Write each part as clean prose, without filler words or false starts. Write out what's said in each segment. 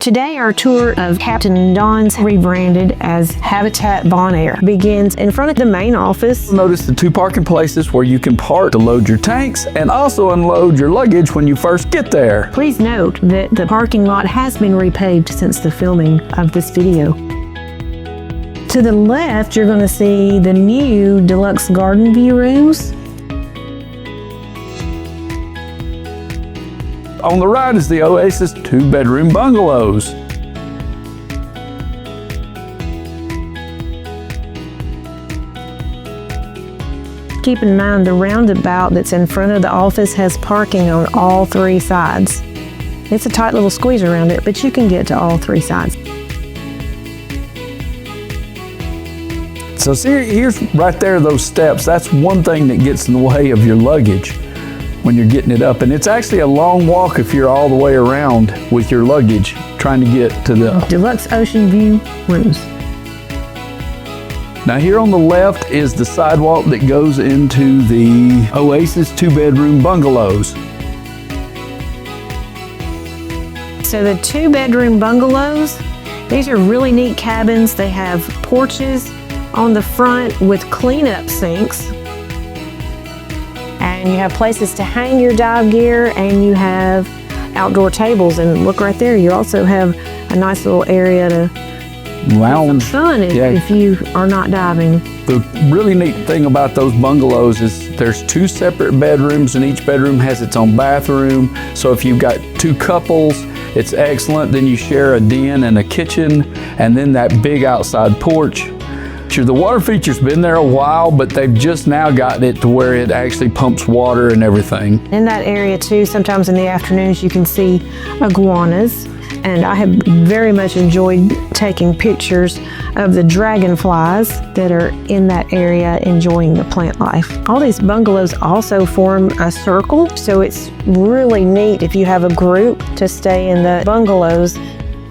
Today, our tour of Captain Don's, rebranded as Habitat Bonaire, begins in front of the main office. Notice the two parking places where you can park to load your tanks and also unload your luggage when you first get there. Please note that the parking lot has been repaved since the filming of this video. To the left, you're going to see the new Deluxe garden view rooms. On the right is the Oasis 2-bedroom bungalows. Keep in mind the roundabout that's in front of the office has parking on all three sides. It's a tight little squeeze around it, but you can get to all three sides. So see, here's right there, those steps. That's one thing that gets in the way of your luggage when you're getting it up. And it's actually a long walk if you're all the way around with your luggage trying to get to the Deluxe ocean view rooms. Now here on the left is the sidewalk that goes into the Oasis 2-bedroom bungalows. So the 2-bedroom bungalows, these are really neat cabins. They have porches on the front with cleanup sinks. And you have places to hang your dive gear, and you have outdoor tables. And look right there, you also have a nice little area to lounge. Have some fun if you are not diving. The really neat thing about those bungalows is there's 2 separate bedrooms, and each bedroom has its own bathroom. So if you've got 2 couples, it's excellent. Then you share a den and a kitchen, and then that big outside porch. Sure, the water feature's been there a while, but they've just now gotten it to where it actually pumps water and everything. In that area too, sometimes in the afternoons you can see iguanas, and I have very much enjoyed taking pictures of the dragonflies that are in that area enjoying the plant life. All these bungalows also form a circle, so it's really neat if you have a group to stay in the bungalows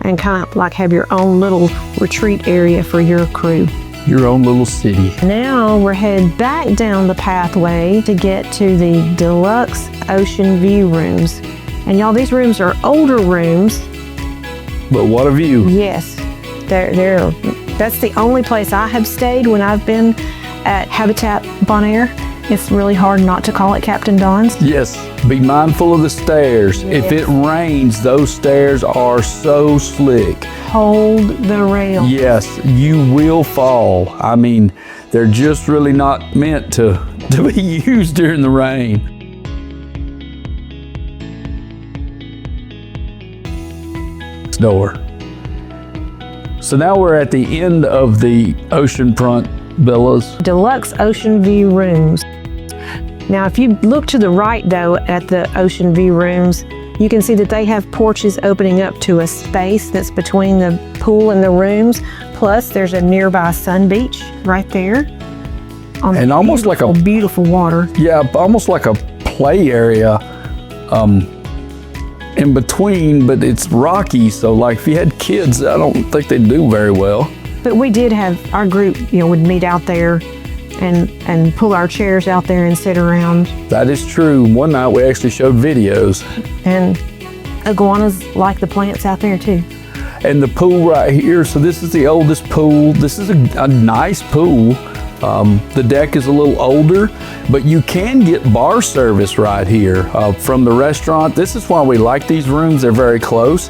and kind of like have your own little retreat area for your crew. Your own little city. Now we're headed back down the pathway to get to the Deluxe Ocean View rooms. And y'all, these rooms are older rooms. But what a view. Yes, that's the only place I have stayed when I've been at Habitat Bonaire. It's really hard not to call it Captain Don's. Yes, be mindful of the stairs. Yes. If it rains, those stairs are so slick. Hold the rail. Yes, you will fall. I mean, they're just really not meant to be used during the rain. Door. So now we're at the end of the oceanfront villas. Deluxe Ocean View rooms. Now, if you look to the right though at the Ocean View rooms, you can see that they have porches opening up to a space that's between the pool and the rooms. Plus, there's a nearby sun beach right there. And almost like a beautiful water. Yeah, almost like a play area in between, but it's rocky. So like if you had kids, I don't think they'd do very well. But we did have our group, would meet out there and pull our chairs out there and sit around. That is true. One night we actually showed videos. And iguanas like the plants out there too. And the pool right here, so this is the oldest pool. This is a nice pool. The deck is a little older, but you can get bar service right here from the restaurant. This is why we like these rooms. They're very close.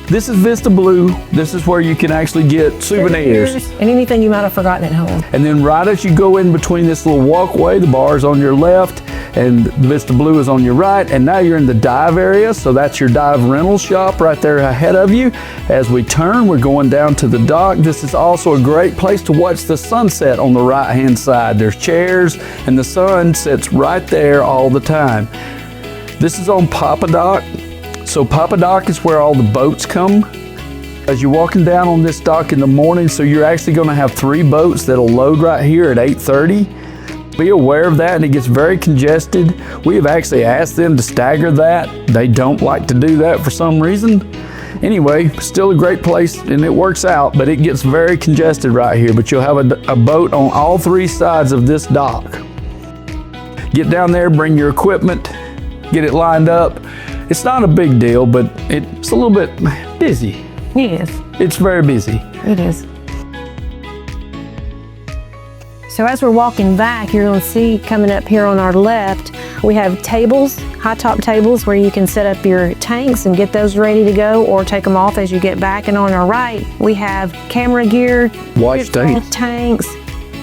This is Vista Blue. This is where you can actually get souvenirs. And anything you might have forgotten at home. And then right as you go in between this little walkway, the bar is on your left and the Vista Blue is on your right. And now you're in the dive area. So that's your dive rental shop right there ahead of you. As we turn, we're going down to the dock. This is also a great place to watch the sunset on the right-hand side. There's chairs and the sun sets right there all the time. This is on Papa Dock. So Papa Dock is where all the boats come. As you're walking down on this dock in the morning, so you're actually going to have 3 boats that'll load right here at 8:30. Be aware of that, and it gets very congested. We have actually asked them to stagger that. They don't like to do that for some reason. Anyway, still a great place, and it works out, but it gets very congested right here. But you'll have a boat on all 3 sides of this dock. Get down there, bring your equipment, get it lined up, It's not a big deal, but it's a little bit busy. Yes, It's very busy. it is. So as we're walking back, you're going to see coming up here on our left, we have tables, high top tables where you can set up your tanks and get those ready to go or take them off as you get back. And on our right, we have camera gear, Watch tanks. tanks,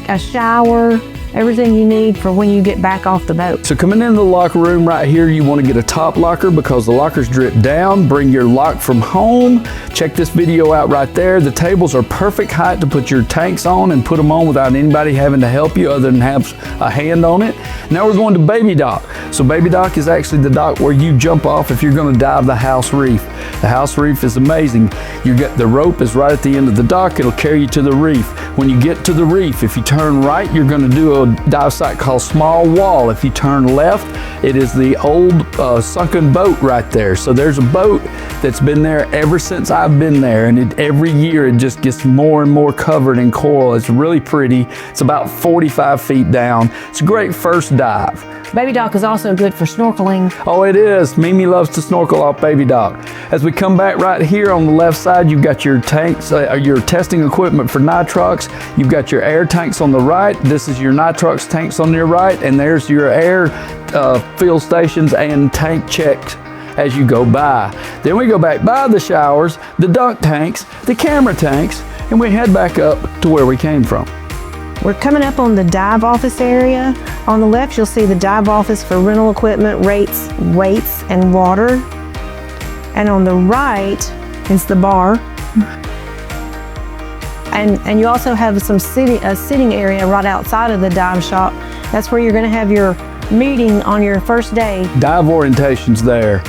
a shower, everything you need for when you get back off the boat. So coming into the locker room right here, you want to get a top locker because the lockers drip down. Bring your lock from home. Check this video out right there. The tables are perfect height to put your tanks on and put them on without anybody having to help you other than have a hand on it. Now we're going to baby dock. So baby dock is actually the dock where you jump off if you're going to dive the house reef. The house reef is amazing. You get the rope is right at the end of the dock. It'll carry you to the reef. When you get to the reef, if you turn right, you're going to do a dive site called Small Wall. If you turn left, it is the old sunken boat right there. So there's a boat that's been there ever since I've been there, and every year it just gets more and more covered in coral. It's really pretty. It's about 45 feet down. It's a great first dive. Baby dock is also good for snorkeling. Oh, it is. Mimi loves to snorkel off baby dock. As we come back right here on the left side, you've got your tanks, your testing equipment for nitrox. You've got your air tanks on the right. This is your nitrox tanks on your right, and there's your air fill stations and tank checks as you go by. Then we go back by the showers, the dunk tanks, the camera tanks, and we head back up to where we came from. We're coming up on the dive office area. On the left, you'll see the dive office for rental equipment, rates, weights, and water. And on the right is the bar. And you also have a sitting area right outside of the dive shop. That's where you're going to have your meeting on your first day. Dive orientations there.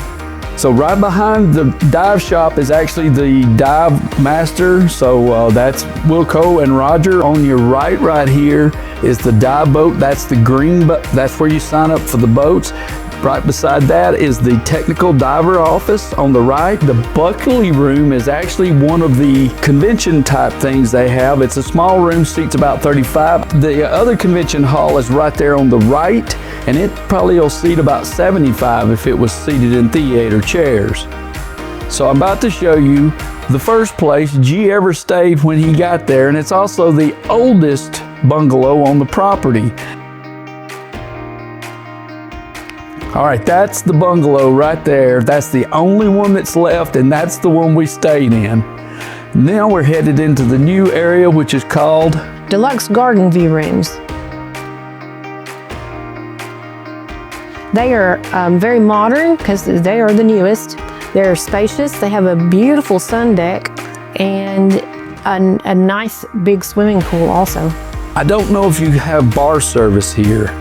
So right behind the dive shop is actually the dive master. So that's Wilco and Roger. On your right here is the dive boat. That's the green boat. That's where you sign up for the boats. Right beside that is the technical diver office on the right. The Buckley room is actually one of the convention type things they have. It's a small room, seats about 35. The other convention hall is right there on the right, and it probably will seat about 75 if it was seated in theater chairs. So I'm about to show you the first place G ever stayed when he got there, and it's also the oldest bungalow on the property. All right, that's the bungalow right there. That's the only one that's left, and that's the one we stayed in. Now we're headed into the new area, which is called Deluxe garden view rooms. They are very modern because they are the newest. They're spacious. They have a beautiful sun deck and a nice big swimming pool also. I don't know if you have bar service here.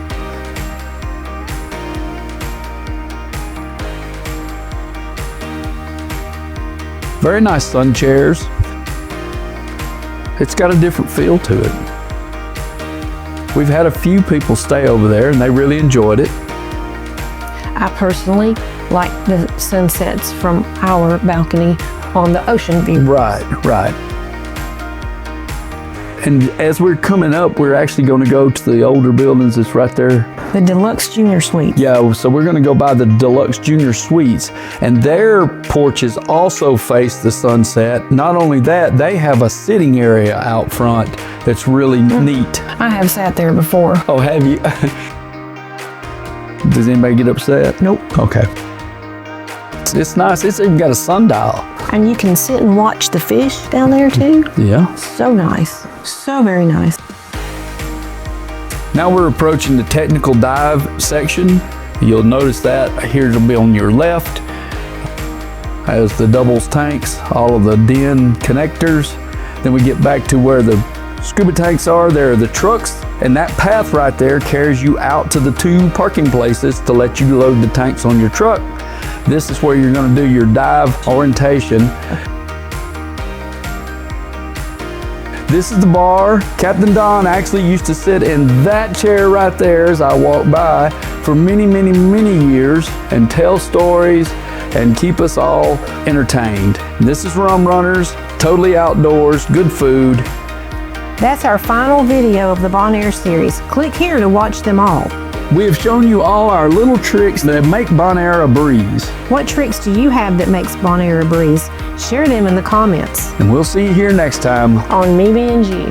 Very nice sun chairs. It's got a different feel to it. We've had a few people stay over there and they really enjoyed it. I personally like the sunsets from our balcony on the ocean view. Right. And as we're coming up, we're actually going to go to the older buildings that's right there. The Deluxe Junior Suite. Yeah, so we're going to go by the Deluxe Junior Suites, and their porches also face the sunset. Not only that, they have a sitting area out front that's really neat. I have sat there before. Oh, have you? Does anybody get upset? Nope. Okay. It's nice. It's even got a sundial. And you can sit and watch the fish down there too. Yeah. So nice. So very nice. Now we're approaching the technical dive section. You'll notice that here it'll be on your left. Has the doubles tanks, all of the den connectors. Then we get back to where the scuba tanks are. There are the trucks, and that path right there carries you out to the two parking places to let you load the tanks on your truck. This is where you're going to do your dive orientation. This is the bar. Captain Don actually used to sit in that chair right there as I walked by for many, many, many years and tell stories and keep us all entertained. This is Rum Runners, totally outdoors, good food. That's our final video of the Bonaire series. Click here to watch them all. We have shown you all our little tricks that make Bonaire a breeze. What tricks do you have that makes Bonaire a breeze? Share them in the comments And we'll see you here next time. on Me B and G.